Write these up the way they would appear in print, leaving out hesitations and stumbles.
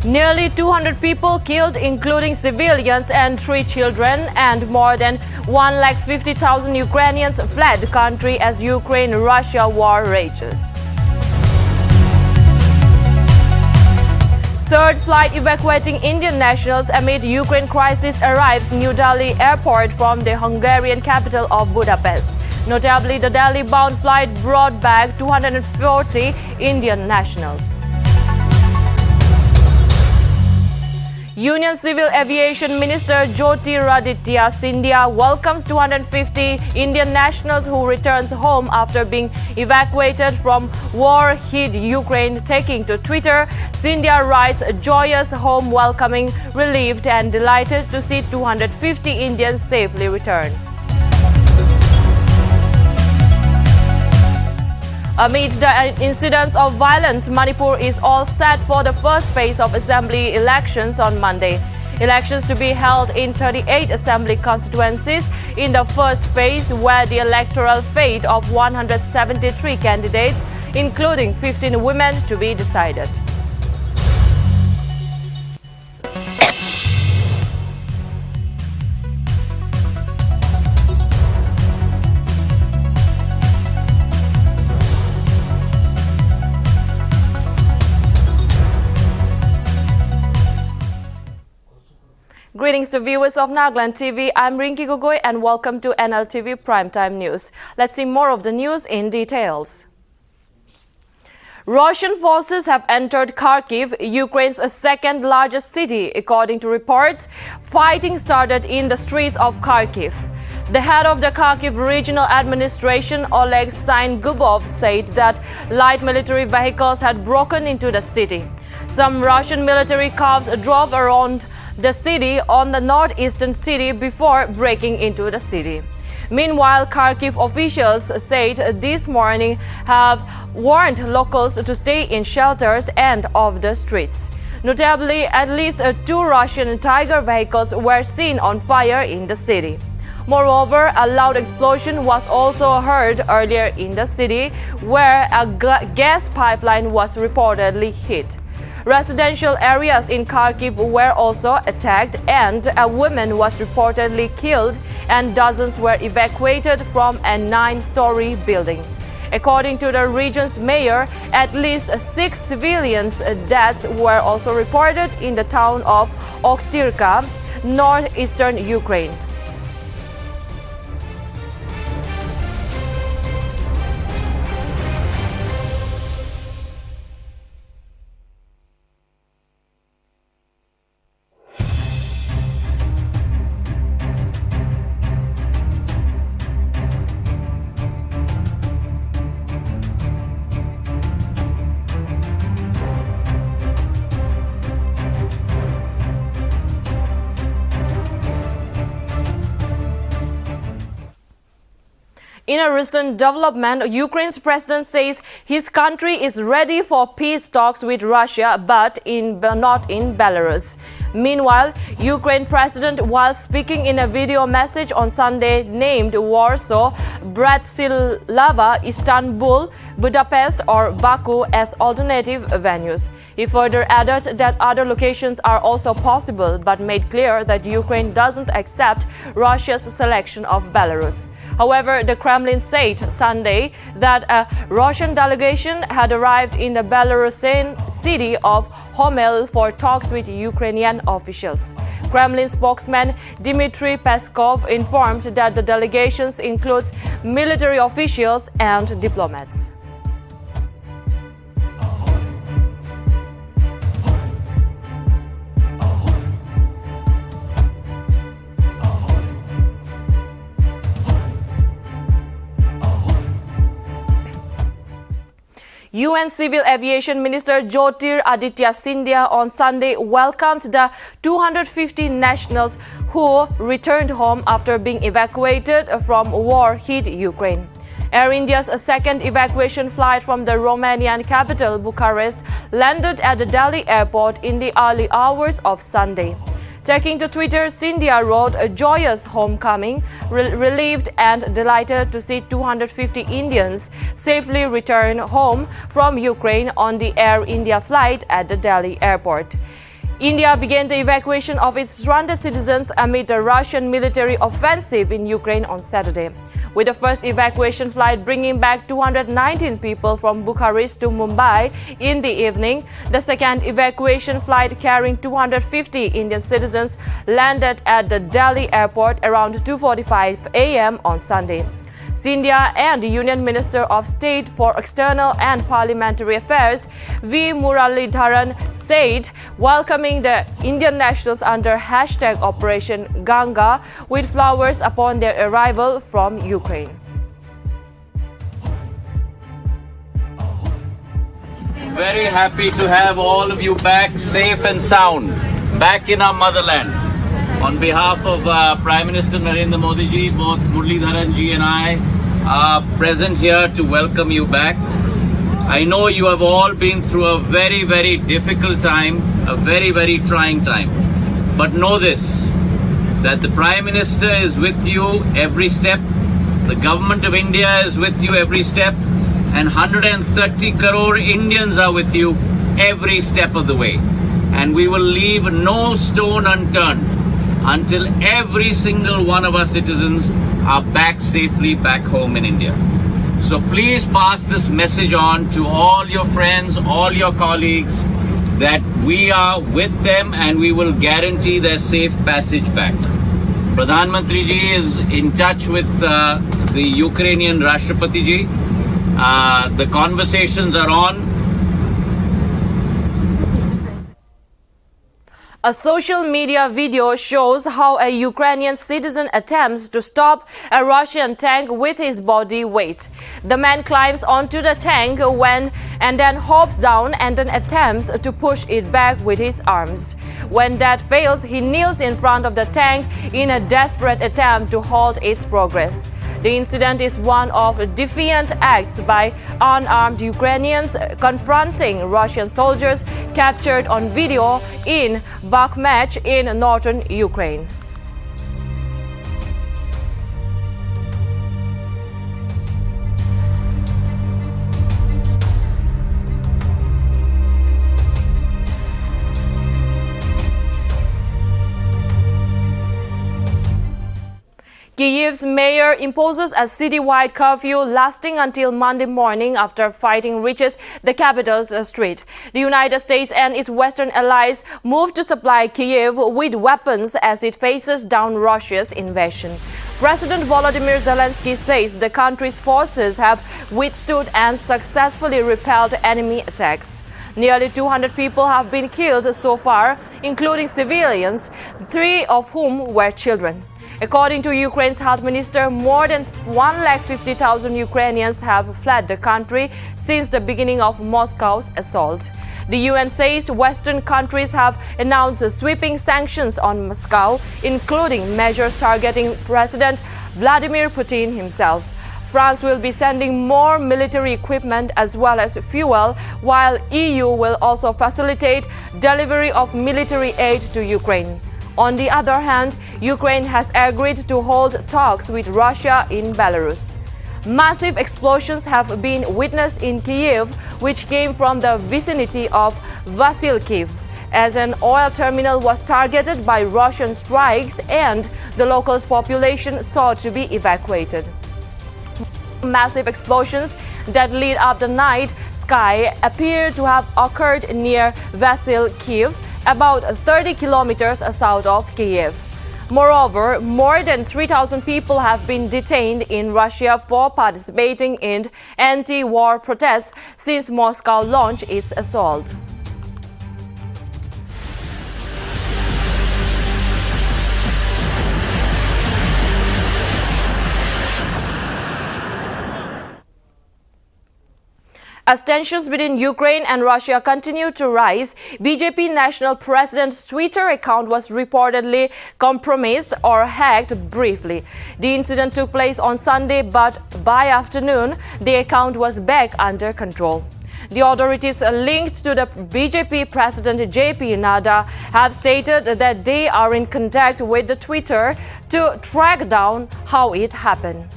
Nearly 200 people killed, including civilians and 3 children, and more than 150,000 Ukrainians fled the country as Ukraine-Russia war rages. Third flight evacuating Indian nationals amid Ukraine crisis arrives New Delhi airport from the Hungarian capital of Budapest. Notably, the Delhi-bound flight brought back 240 Indian nationals. Union Civil Aviation Minister Jyotiraditya Scindia welcomes 250 Indian nationals who returns home after being evacuated from war-hit Ukraine. Taking to Twitter, Scindia writes, "Joyous home welcoming, relieved and delighted to see 250 Indians safely return." Amid the incidents of violence, Manipur is all set for the first phase of assembly elections on Monday. Elections to be held in 38 assembly constituencies in the first phase, where the electoral fate of 173 candidates, including 15 women, to be decided. Greetings to viewers of Nagaland TV. I'm Rinki Gogoi and welcome to Nltv Primetime News. Let's see more of the news in details. Russian forces have entered Kharkiv, Ukraine's second largest city. According to reports, fighting started in the streets of Kharkiv. The head of the Kharkiv Regional Administration, Oleg Sain-Gubov, said that light military vehicles had broken into the city. Some Russian military cars drove around the city on the northeastern city before breaking into the city. Meanwhile, Kharkiv officials said this morning have warned locals to stay in shelters and off the streets. Notably, at least 2 Russian Tiger vehicles were seen on fire in the city. Moreover, a loud explosion was also heard earlier in the city, where a gas pipeline was reportedly hit. Residential areas in Kharkiv were also attacked, and a woman was reportedly killed, and dozens were evacuated from a 9-story building. According to the region's mayor, at least 6 civilians' deaths were also reported in the town of Oktyrka, northeastern Ukraine. In a recent development, Ukraine's president says his country is ready for peace talks with Russia, but not in Belarus. Meanwhile, Ukraine president, while speaking in a video message on Sunday, named Warsaw, Bratislava, Istanbul, Budapest or Baku as alternative venues. He further added that other locations are also possible, but made clear that Ukraine doesn't accept Russia's selection of Belarus. However, the Kremlin said Sunday that a Russian delegation had arrived in the Belarusian city of Homel for talks with Ukrainian officials. Kremlin spokesman Dmitry Peskov informed that the delegations includes military officials and diplomats. UN Civil Aviation Minister Jyotiraditya Scindia on Sunday welcomed the 250 nationals who returned home after being evacuated from war-hit Ukraine. Air India's second evacuation flight from the Romanian capital, Bucharest, landed at the Delhi airport in the early hours of Sunday. Taking to Twitter, Scindia wrote, "A joyous homecoming, relieved and delighted to see 250 Indians safely return home from Ukraine on the Air India flight at the Delhi airport." India began the evacuation of its stranded citizens amid the Russian military offensive in Ukraine on Saturday, with the first evacuation flight bringing back 219 people from Bucharest to Mumbai in the evening. The second evacuation flight carrying 250 Indian citizens landed at the Delhi airport around 2:45 a.m. on Sunday. India and the Union Minister of State for External and Parliamentary Affairs, V. Muralidharan, said welcoming the Indian nationals under hashtag Operation Ganga with flowers upon their arrival from Ukraine. Very happy to have all of you back safe and sound, back in our motherland. On behalf of Prime Minister Narendra Modi ji, both Muralidharan ji and I are present here to welcome you back. I know you have all been through a very, very difficult time, a very, very trying time. But know this, that the Prime Minister is with you every step, the Government of India is with you every step, and 130 crore Indians are with you every step of the way. And we will leave no stone unturned until every single one of our citizens are back safely back home in India. So please pass this message on to all your friends, all your colleagues, that we are with them and we will guarantee their safe passage back. Pradhan Mantri ji is in touch with the Ukrainian Rashtrapati ji. The conversations are on. A social media video shows how a Ukrainian citizen attempts to stop a Russian tank with his body weight. The man climbs onto the tank and then hops down and then attempts to push it back with his arms. When that fails, he kneels in front of the tank in a desperate attempt to halt its progress. The incident is one of defiant acts by unarmed Ukrainians confronting Russian soldiers captured on video in Bakhmut in northern Ukraine. Kyiv's mayor imposes a citywide curfew lasting until Monday morning after fighting reaches the capital's street. The United States and its Western allies moved to supply Kyiv with weapons as it faces down Russia's invasion. President Volodymyr Zelensky says the country's forces have withstood and successfully repelled enemy attacks. Nearly 200 people have been killed so far, including civilians, 3 of whom were children. According to Ukraine's health minister, more than 150,000 Ukrainians have fled the country since the beginning of Moscow's assault. The UN says Western countries have announced sweeping sanctions on Moscow, including measures targeting President Vladimir Putin himself. France will be sending more military equipment as well as fuel, while EU will also facilitate delivery of military aid to Ukraine. On the other hand, Ukraine has agreed to hold talks with Russia in Belarus. Massive explosions have been witnessed in Kyiv, which came from the vicinity of Vasilkiv, as an oil terminal was targeted by Russian strikes and the local population sought to be evacuated. Massive explosions that lit up the night sky appear to have occurred near Vasilkiv, about 30 kilometers south of Kyiv. Moreover, more than 3,000 people have been detained in Russia for participating in anti-war protests since Moscow launched its assault. As tensions between Ukraine and Russia continue to rise, BJP National President's Twitter account was reportedly compromised or hacked briefly. The incident took place on Sunday, but by afternoon, the account was back under control. The authorities linked to the BJP President JP Nadda have stated that they are in contact with the Twitter to track down how it happened.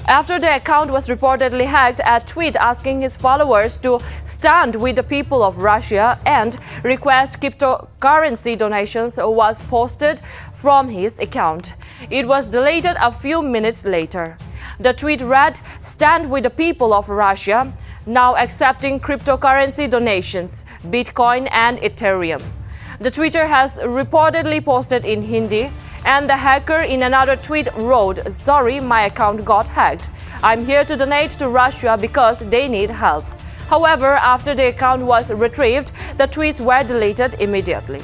After the account was reportedly hacked, a tweet asking his followers to stand with the people of Russia and request cryptocurrency donations was posted from his account. It was deleted a few minutes later. The tweet read, "Stand with the people of Russia, now accepting cryptocurrency donations, Bitcoin and Ethereum." The tweeter has reportedly posted in Hindi, and the hacker in another tweet wrote, "Sorry, my account got hacked. I'm here to donate to Russia because they need help." However, after the account was retrieved, the tweets were deleted immediately.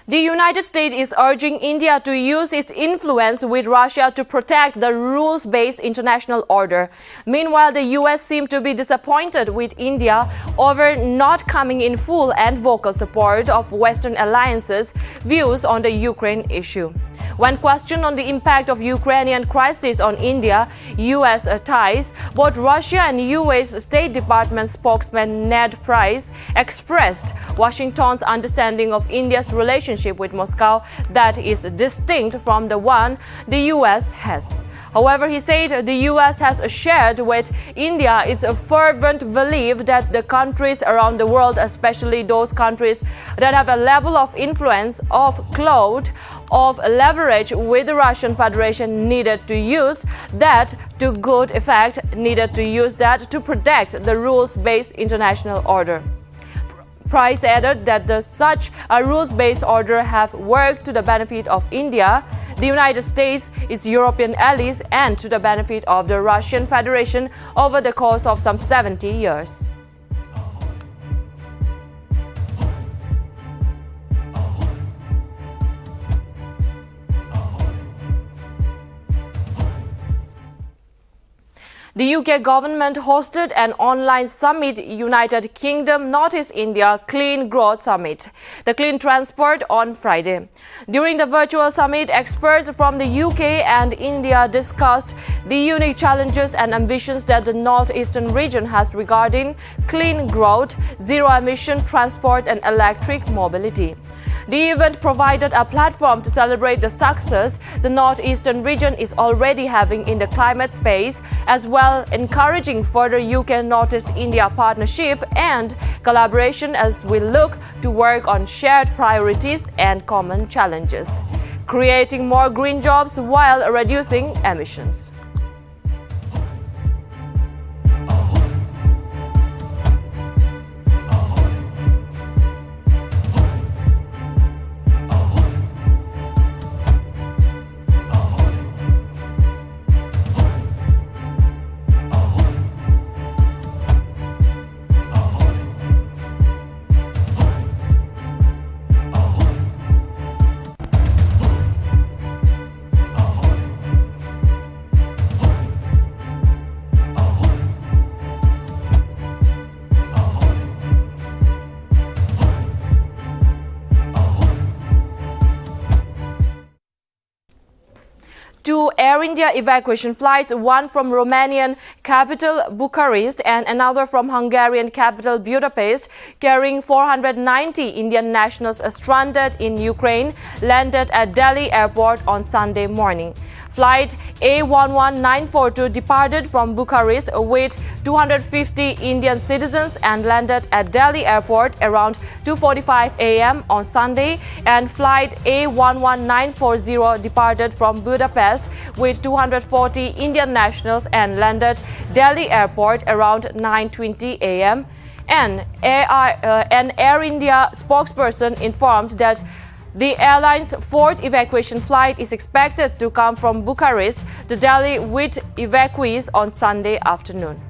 The United States is urging India to use its influence with Russia to protect the rules-based international order. Meanwhile, the U.S. seemed to be disappointed with India over not coming in full and vocal support of Western alliances' views on the Ukraine issue. When questioned on the impact of Ukrainian crisis on India-US ties, both Russia and U.S. State Department spokesman Ned Price expressed Washington's understanding of India's relationship with Moscow that is distinct from the one the U.S. has. However, he said the U.S. has shared with India its fervent belief that the countries around the world, especially those countries that have a level of influence, of clout, of leverage with the Russian Federation, needed to use that to good effect, needed to use that to protect the rules-based international order. Price added that such a rules-based order have worked to the benefit of India, the United States, its European allies, and to the benefit of the Russian Federation over the course of some 70 years. The UK government hosted an online summit, United Kingdom North-East India Clean Growth Summit, the Clean Transport, on Friday. During the virtual summit, experts from the UK and India discussed the unique challenges and ambitions that the northeastern region has regarding clean growth, zero-emission transport and electric mobility. The event provided a platform to celebrate the success the northeastern region is already having in the climate space, as well encouraging further UK North-East India partnership and collaboration as we look to work on shared priorities and common challenges, creating more green jobs while reducing emissions. Two Air India evacuation flights, one from Romanian capital Bucharest and another from Hungarian capital Budapest, carrying 490 Indian nationals stranded in Ukraine, landed at Delhi airport on Sunday morning. Flight A11942 departed from Bucharest with 250 Indian citizens and landed at Delhi airport around 2:45 a.m. on Sunday, and flight A11940 departed from Budapest with 240 Indian nationals and landed Delhi airport around 9:20 a.m. An Air India spokesperson informed that the airline's fourth evacuation flight is expected to come from Bucharest to Delhi with evacuees on Sunday afternoon.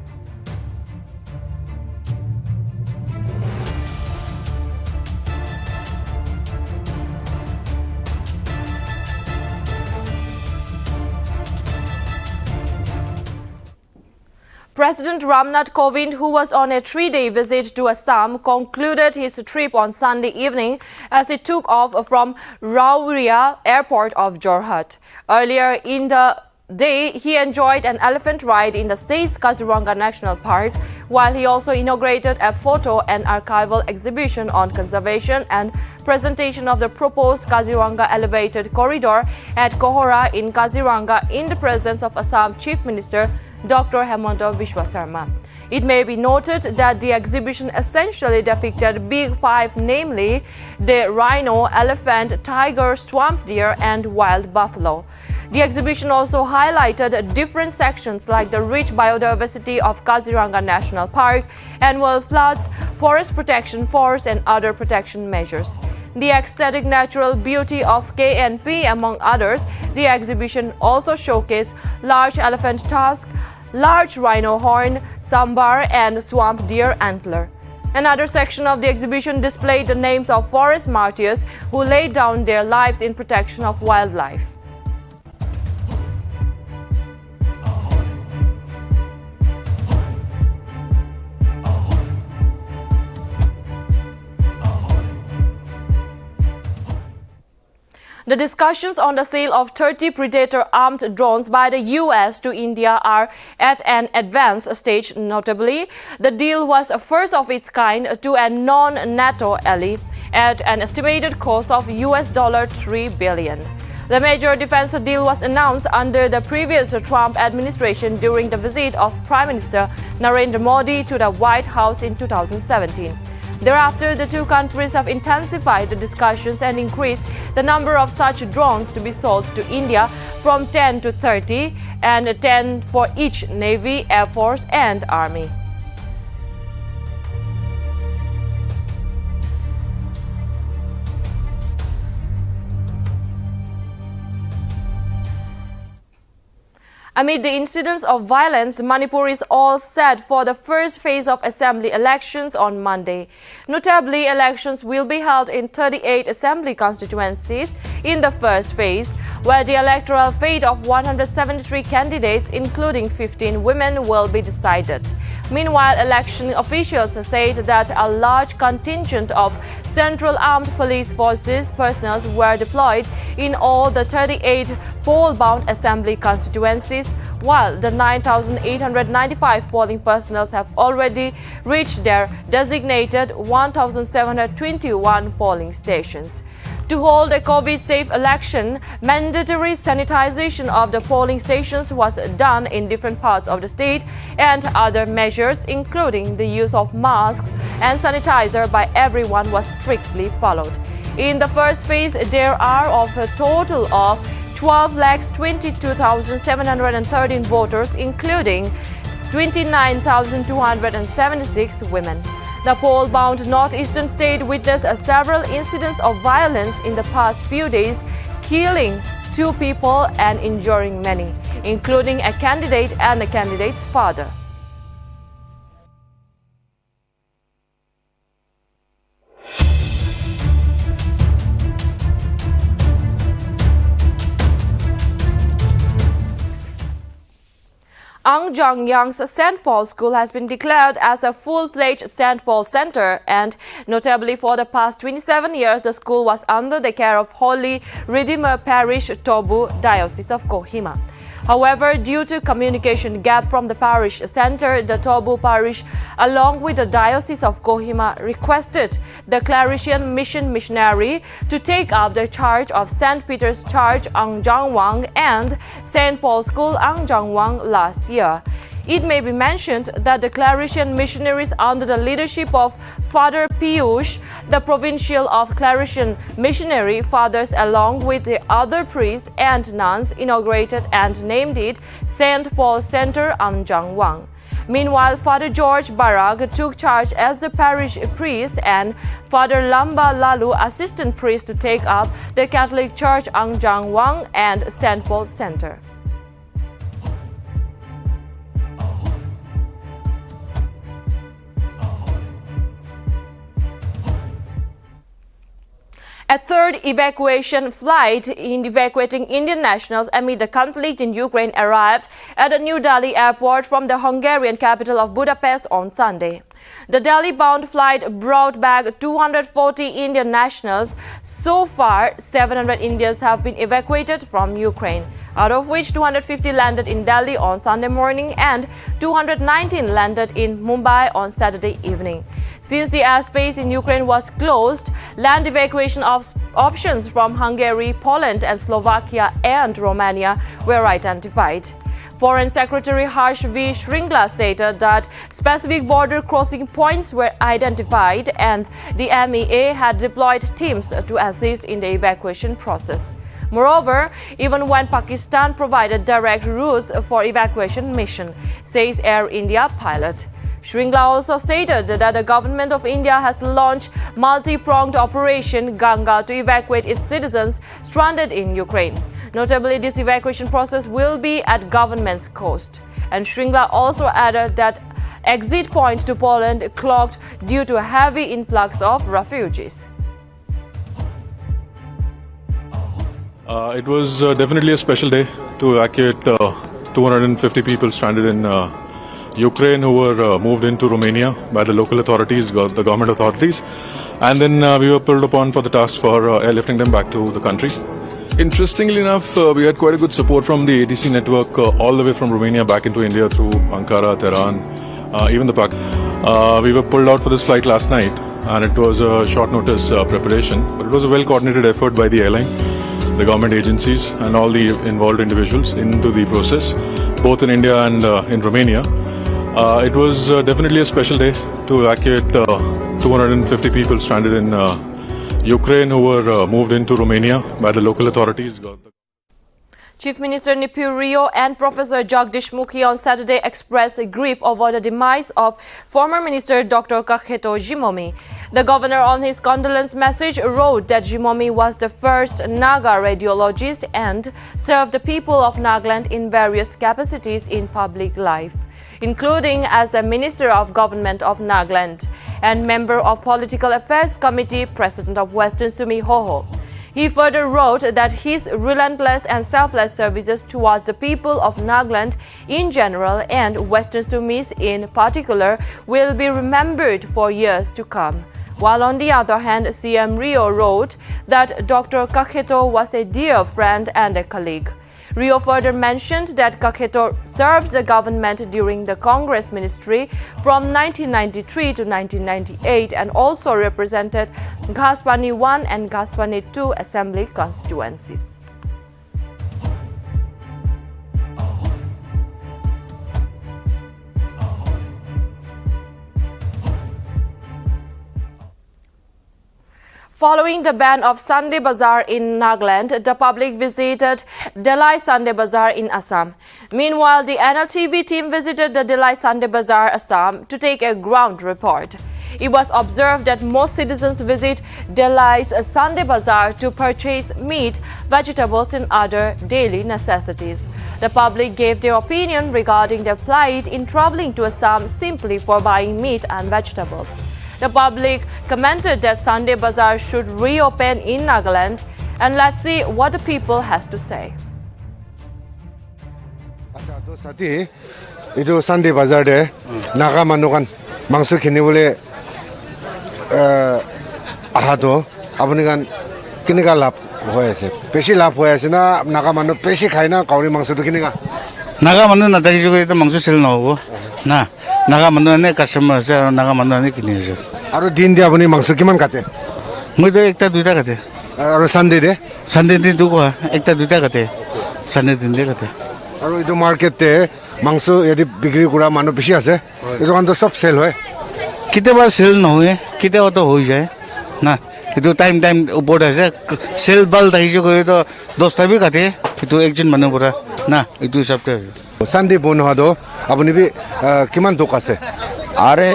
President Ramnath Kovind, who was on a 3-day visit to Assam, concluded his trip on Sunday evening as he took off from Rauria airport of Jorhat. Earlier in the day, he enjoyed an elephant ride in the state's Kaziranga National Park, while he also inaugurated a photo and archival exhibition on conservation and presentation of the proposed Kaziranga elevated corridor at Kohora in Kaziranga in the presence of Assam Chief Minister Dr. Hemanta Biswa Sarma. It may be noted that the exhibition essentially depicted Big Five, namely the rhino, elephant, tiger, swamp deer, and wild buffalo. The exhibition also highlighted different sections like the rich biodiversity of Kaziranga National Park, annual floods, forest protection force, and other protection measures. The ecstatic natural beauty of KNP, among others. The exhibition also showcased large elephant tusk, large rhino horn, sambar, and swamp deer antler. Another section of the exhibition displayed the names of forest martyrs who laid down their lives in protection of wildlife. The discussions on the sale of 30 Predator-armed drones by the U.S. to India are at an advanced stage. Notably, the deal was a first of its kind to a non-NATO ally at an estimated cost of $3 billion. The major defense deal was announced under the previous Trump administration during the visit of Prime Minister Narendra Modi to the White House in 2017. Thereafter, the two countries have intensified the discussions and increased the number of such drones to be sold to India from 10 to 30, and 10 for each Navy, Air Force, and Army. Amid the incidents of violence, Manipur is all set for the first phase of assembly elections on Monday. Notably, elections will be held in 38 assembly constituencies in the first phase, where the electoral fate of 173 candidates, including 15 women, will be decided. Meanwhile, election officials said that a large contingent of Central Armed Police Forces personnel were deployed in all the 38 poll-bound assembly constituencies, while the 9,895 polling personnel have already reached their designated 1,721 polling stations. To hold a COVID-safe election, mandatory sanitization of the polling stations was done in different parts of the state, and other measures, including the use of masks and sanitizer by everyone, was strictly followed. In the first phase, there are of a total of 12,22,713 voters, including 29,276 women. The poll-bound northeastern state witnessed several incidents of violence in the past few days, killing 2 people and injuring many, including a candidate and the candidate's father. Anjangyang's St. Paul School has been declared as a full-fledged St. Paul Center, and notably for the past 27 years, the school was under the care of Holy Redeemer Parish, Tobu, Diocese of Kohima. However, due to communication gap from the parish center, the Tobu parish, along with the Diocese of Kohima, requested the Claretian Mission missionary to take up the charge of St. Peter's Church Angjangwang and St. Paul School Angjangwang last year. It may be mentioned that the Claretian missionaries under the leadership of Father Piyush, the provincial of Claretian missionary fathers, along with the other priests and nuns, inaugurated and named it St. Paul Center Angjangwang. Meanwhile, Father George Barag took charge as the parish priest and Father Lamba Lalu, assistant priest, to take up the Catholic Church Angjangwang and St. Paul Center. A third evacuation flight evacuating Indian nationals amid the conflict in Ukraine arrived at the New Delhi airport from the Hungarian capital of Budapest on Sunday. The Delhi-bound flight brought back 240 Indian nationals. So far, 700 Indians have been evacuated from Ukraine, out of which 250 landed in Delhi on Sunday morning and 219 landed in Mumbai on Saturday evening. Since the airspace in Ukraine was closed, land evacuation options from Hungary, Poland and Slovakia and Romania were identified. Foreign Secretary Harsh V. Shringla stated that specific border crossing points were identified and the MEA had deployed teams to assist in the evacuation process. Moreover, even when Pakistan provided direct routes for evacuation mission, says Air India pilot. Shringla also stated that the government of India has launched multi-pronged operation Ganga to evacuate its citizens stranded in Ukraine. Notably, this evacuation process will be at government's cost. And Shringla also added that exit point to Poland clogged due to a heavy influx of refugees. It was definitely a special day to evacuate 250 people stranded in Ukraine who were moved into Romania by the local authorities, the government authorities, and then we were pulled upon for the task for airlifting them back to the country. Interestingly enough, we had quite a good support from the ATC network all the way from Romania back into India through Ankara, Tehran, even the Pak. We were pulled out for this flight last night and it was a short notice preparation, but it was a well-coordinated effort by the airline, the government agencies and all the involved individuals into the process, both in India and in Romania. It was definitely a special day to evacuate 250 people stranded in Ukraine who were moved into Romania by the local authorities. Chief Minister Nltv Rio and Professor Jagdish Mukhi on Saturday expressed grief over the demise of former Minister Dr. Kaketojimomi. The governor on his condolence message wrote that Jimomi was the first Naga radiologist and served the people of Nagaland in various capacities in public life, including as a Minister of Government of Nagaland and member of Political Affairs Committee, President of Western Sumi Hoho. He further wrote that his relentless and selfless services towards the people of Nagaland in general and Western Sumis in particular will be remembered for years to come. While on the other hand, CM Rio wrote that Dr. Kaketo was a dear friend and a colleague. Rio further mentioned that Kaketo served the government during the Congress ministry from 1993 to 1998 and also represented Ghaspani 1 and Ghaspani 2 assembly constituencies. Following the ban of Sunday bazaar in Nagaland, the public visited Delhi Sunday bazaar in Assam. Meanwhile, the Nltv team visited the Delhi Sunday bazaar, Assam, to take a ground report. It was observed that most citizens visit Delhi's Sunday bazaar to purchase meat, vegetables and other daily necessities. The public gave their opinion regarding their plight in traveling to Assam simply for buying meat and vegetables. The public commented that Sunday bazaar should reopen in Nagaland, and let's see what the people has to say. Itu Sunday bazaar de Naga manukan mangsu kini boleh ahado abuni kan kini ka lap hoya se peshi lap hoya se na Naga manu peshi khai na kauri mangsu tu kini ka Naga manu na tadi juga itu mangsu sel na ho na Naga manu ne customer se Naga manu ne kini se aru din dia abuni mangsu kiman kate muda ekta duita kate aru Sunday de tu ko ekta duita kate Sunday din de kate aru itu market te mangsu yadi bikri kura manu beshi ase itu kan to sob sell hoy কেতিয়াবা sell নহয় কেতিয়াবা হৈ যায় না এটো time ওপৰত আছে sell বাল থাকিছে কই তো 10টা বি কাটে এটো একজন মানুহ পৰা না এটো হিসাবতে Sunday বন হদো আপুনি বি কিমান দোক আছে আরে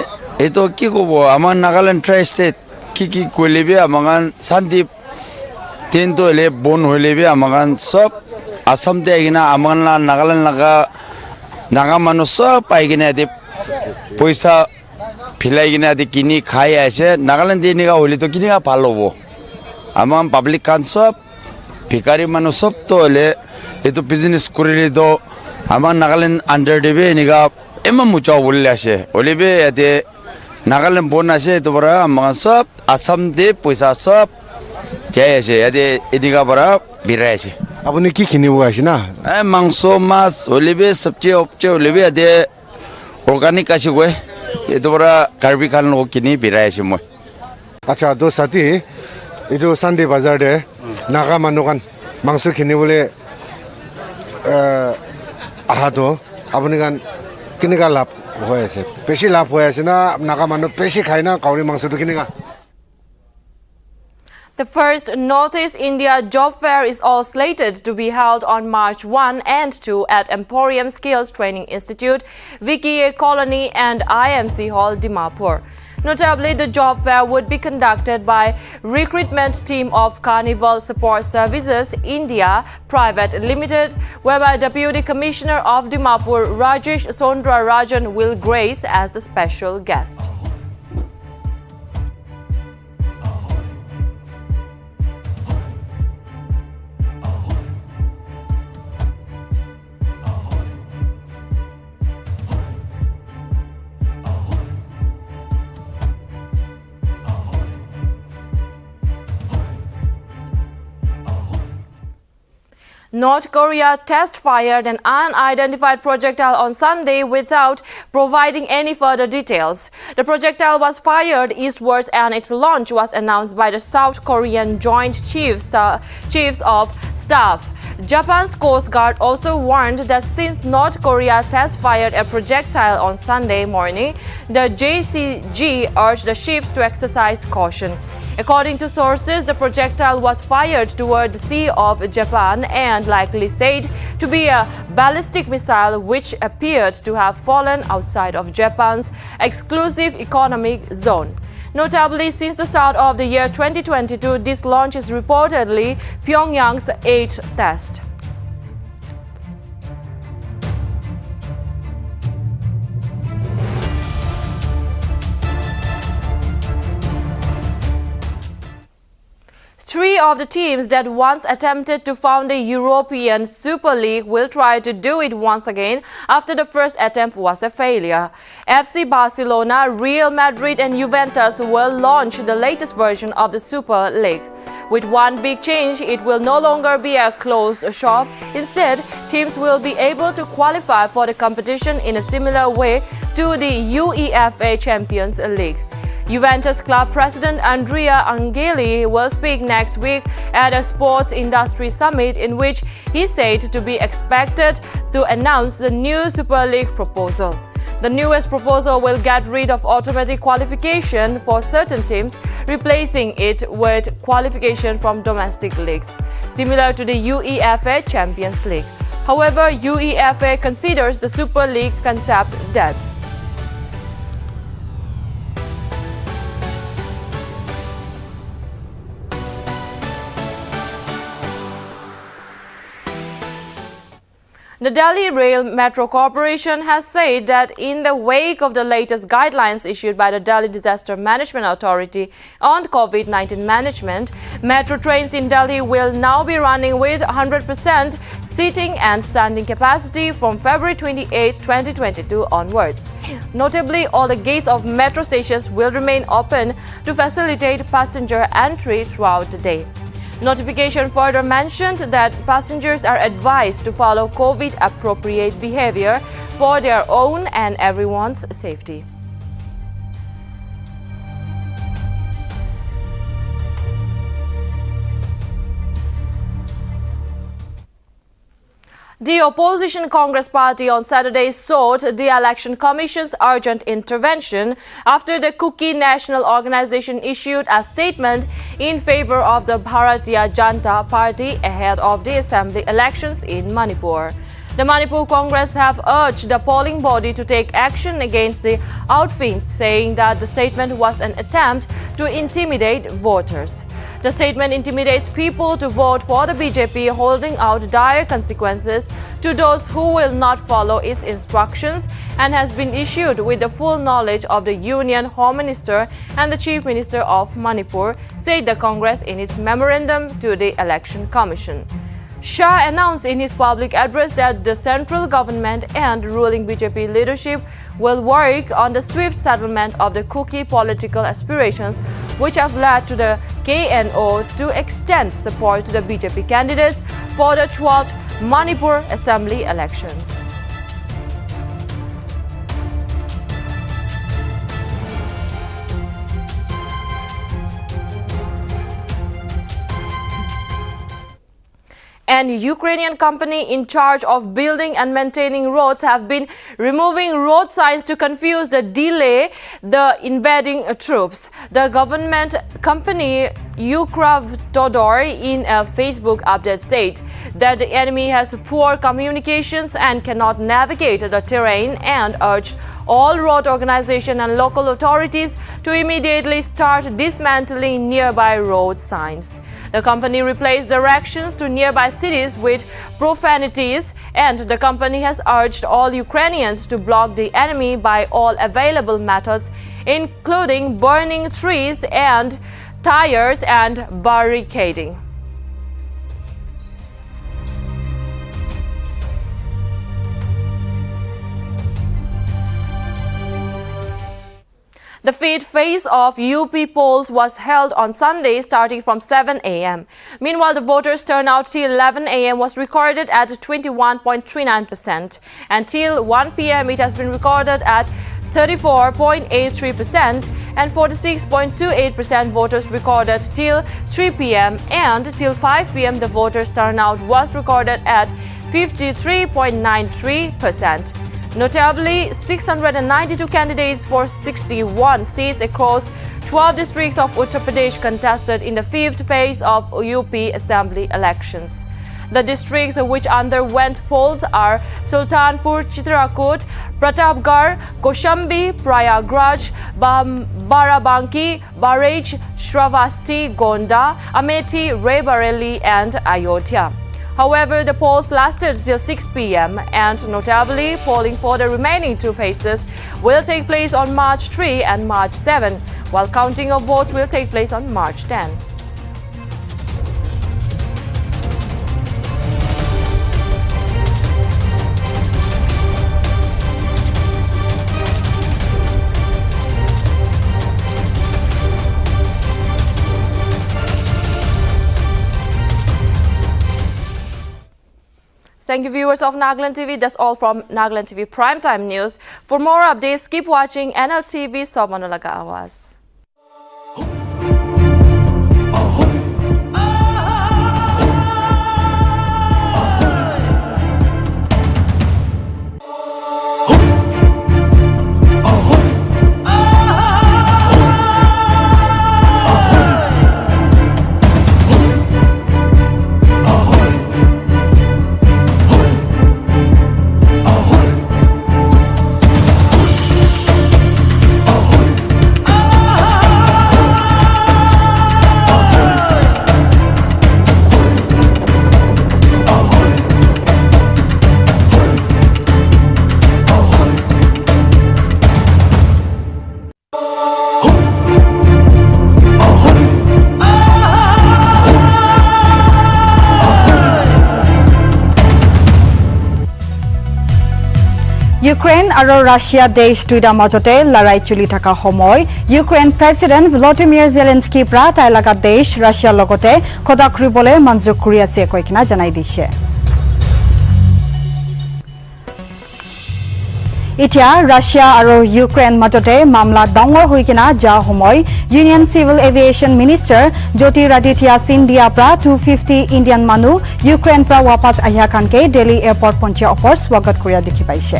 এটো কি কব আমার নাগাল্যান্ড ট্রাইস্টেট কি কইলেবে আমাগান Sunday তিন তো এলে বন হইলেবে আমাগান সব আসাম তে আইনা আমাগান নাগাল্যান্ড নাগা মানুষ সব পাইগিনা দে পয়সা ফিলাই কিনে আদি কিনি খাই আছে নাগাল্যান্ড দিয়ে নিগা হলে তো কিনিগা ভাল হব আমার পাবলিক খান সব ভিকারি মানুষ সব তো হলে এইটো বিজনেস করিলে তো আমার নাগাল্যান্ড আন্ডার দেবে নিগা এমন মুচাও বললে আসে হলিবে এতে Nagaland bon ase itu bara amagan sab Assam de poisa sab jaya ase ade ediga bara birai ase. Apuni ki kini bo ase na? Mangso mas olebe sabji opje olebe ade organic ase goe. Itu bara karbi khan lo kini birai ase moi. Acha do sati itu Sunday bazaar de naga manukan mangso kini bole ahado apuni kan kini ka lap hoye ase beshi lap hoye ase na naga manu beshi khai na kauri mangso to kini ka. The first Northeast India Job Fair is all slated to be held on March 1 and 2 at Emporium Skills Training Institute, VKA Colony and IMC Hall, Dimapur. Notably, the job fair would be conducted by recruitment team of Carnival Support Services India Private Limited, whereby Deputy Commissioner of Dimapur Rajesh Sondra Rajan will grace as the special guest. North Korea test-fired an unidentified projectile on Sunday without providing any further details. The projectile was fired eastwards and its launch was announced by the South Korean Joint Chiefs of Staff. Japan's Coast Guard also warned that since North Korea test-fired a projectile on Sunday morning, the JCG urged the ships to exercise caution. According to sources, the projectile was fired toward the Sea of Japan and likely said to be a ballistic missile which appeared to have fallen outside of Japan's exclusive economic zone. Notably, since the start of the year 2022, this launch is reportedly Pyongyang's 8th test. Three of the teams that once attempted to found a European Super League will try to do it once again after the first attempt was a failure. FC Barcelona, Real Madrid and Juventus will launch the latest version of the Super League. With one big change, it will no longer be a closed shop. Instead, teams will be able to qualify for the competition in a similar way to the UEFA Champions League. Juventus club president Andrea Agnelli will speak next week at a sports industry summit in which he said to be expected to announce the new Super League proposal. The newest proposal will get rid of automatic qualification for certain teams, replacing it with qualification from domestic leagues, similar to the UEFA Champions League. However, UEFA considers the Super League concept dead. The Delhi Rail Metro Corporation has said that in the wake of the latest guidelines issued by the Delhi Disaster Management Authority on COVID-19 management, metro trains in Delhi will now be running with 100% seating and standing capacity from February 28, 2022 onwards. Notably, all the gates of metro stations will remain open to facilitate passenger entry throughout the day. Notification further mentioned that passengers are advised to follow COVID-appropriate behavior for their own and everyone's safety. The opposition Congress party on Saturday sought the Election Commission's urgent intervention after the Kuki National Organization issued a statement in favor of the Bharatiya Janata Party ahead of the assembly elections in Manipur. The Manipur Congress have urged the polling body to take action against the outfit, saying that the statement was an attempt to intimidate voters. The statement intimidates people to vote for the BJP, holding out dire consequences to those who will not follow its instructions, and has been issued with the full knowledge of the Union Home Minister and the Chief Minister of Manipur, said the Congress in its memorandum to the Election Commission. Shah announced in his public address that the central government and ruling BJP leadership will work on the swift settlement of the Kuki political aspirations, which have led to the KNO to extend support to the BJP candidates for the 12th Manipur Assembly elections. An Ukrainian company in charge of building and maintaining roads have been removing road signs to confuse the delay the invading troops. The government company Ukravtodor in a Facebook update said that the enemy has poor communications and cannot navigate the terrain and urged all road organizations and local authorities to immediately start dismantling nearby road signs. The company replaced directions to nearby cities with profanities, and the company has urged all Ukrainians to block the enemy by all available methods, including burning trees and tires and barricading. The fifth phase of UP polls was held on Sunday starting from 7 a.m. Meanwhile, the voters' turnout till 11 a.m. was recorded at 21.39%, and till 1 p.m. it has been recorded at 34.83%, and 46.28% voters recorded till 3 p.m. and till 5 p.m. the voters' turnout was recorded at 53.93%. Notably, 692 candidates for 61 seats across 12 districts of Uttar Pradesh contested in the fifth phase of UP Assembly elections. The districts which underwent polls are Sultanpur, Chitrakoot, Pratapgarh, Koshambi, Prayagraj, Barabanki, Baraj, Shravasti, Gonda, Amethi, Raebareli and Ayodhya. However, the polls lasted till 6 p.m. and notably, polling for the remaining two phases will take place on March 3 and March 7, while counting of votes will take place on March 10. Thank you, viewers of Nagaland TV. That's all from Nagaland TV Primetime News. For more updates, keep watching Nltv Somanolaga Awaz. Ukraine আৰু Russia দেশ দুইটাৰ মাজতে লৰাই চলি থকা সময় Ukraine president Volodymyr Zelensky পৰা তাইলাকা দেশ ৰাছিয়াৰ লগতে খোদা কৰিবলৈ মঞ্জুৰ কৰি আছে কৈকিনা জনাই দিছে। এতিয়া ৰাছিয়া আৰু ইউক্ৰেইন মাজতে মামলা ডাঙৰ হৈ কিনা যা সময় union civil aviation minister Jyotiraditya Scindia পৰা 250 ইণ্ডিয়ান মানুহ ইউক্ৰেইন পৰা वापस আহিয়া কানকে দিল্লী এয়াৰপৰ্ট পঞ্চায়ত অপৰ স্বাগত কৰা দেখি পাইছে।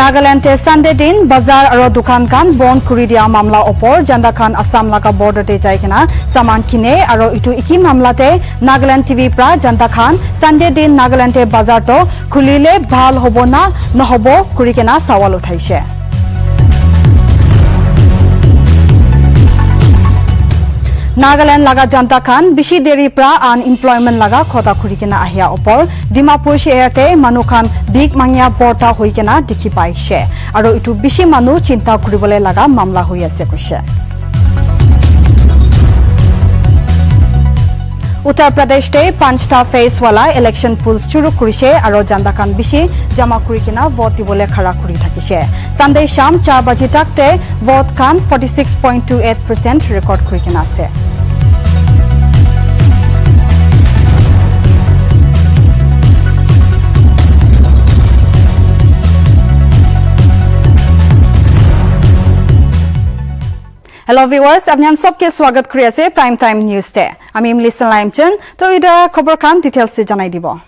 Nagaland Sunday din bazaar aro dukan kan bond kuri dia mamla opor janda khan Assam laga border te jai kena saman kine aro itu iki mamla te Nagaland TV pra janda khan Sunday din Nagaland te bazaar to khulile bhal hobo na nohobo kuri kena sawal uthaise। Nagaland laga janta khan bishi deri pra unemployment laga khota khuri kena ahia opor Dimapur shehar te manu khan big mangya porta hoi kena dikhi paise aro itu bishi manu chinta kuribole laga mamla hoi ase koise। Uttar Pradesh te 5ta phase wala election polls churu kurise aro jandakan bishi jama kurikina vote dibole khara kuri thakise. Sunday sham 4 baji takte vote kan 46.28% record kurikina ase. Hello viewers, apnan sabke swagat kuri ase Prime Time News te. Ami Imlison Laimchen, to ida khobor kan details se janai dibo.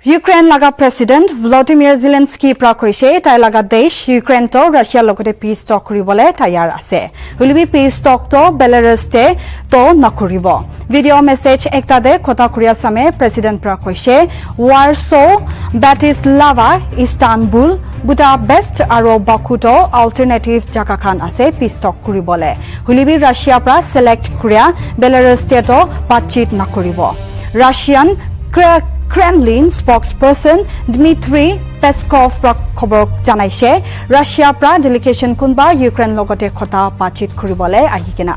Ukraine laga President Volodymyr Zelensky pra koise tai laga desh Ukraine to Russia logote peace talk kuribole tayar ase. Hulibi peace talk to Belarus te to nakuribo. Video message ekta de kota kuria same President pra koise Warsaw, Bratislava, Istanbul, Budapest aro Bakuto alternative jaka khan ase peace talk kuribole. Hulibi Russia pra select kuria Belarus te to batchit nakuribo. Russian Kremlin spokesperson Dmitry Peskov khobor janaise Russia pra delegation kunba Ukraine logote khota pachit kuribole ahikena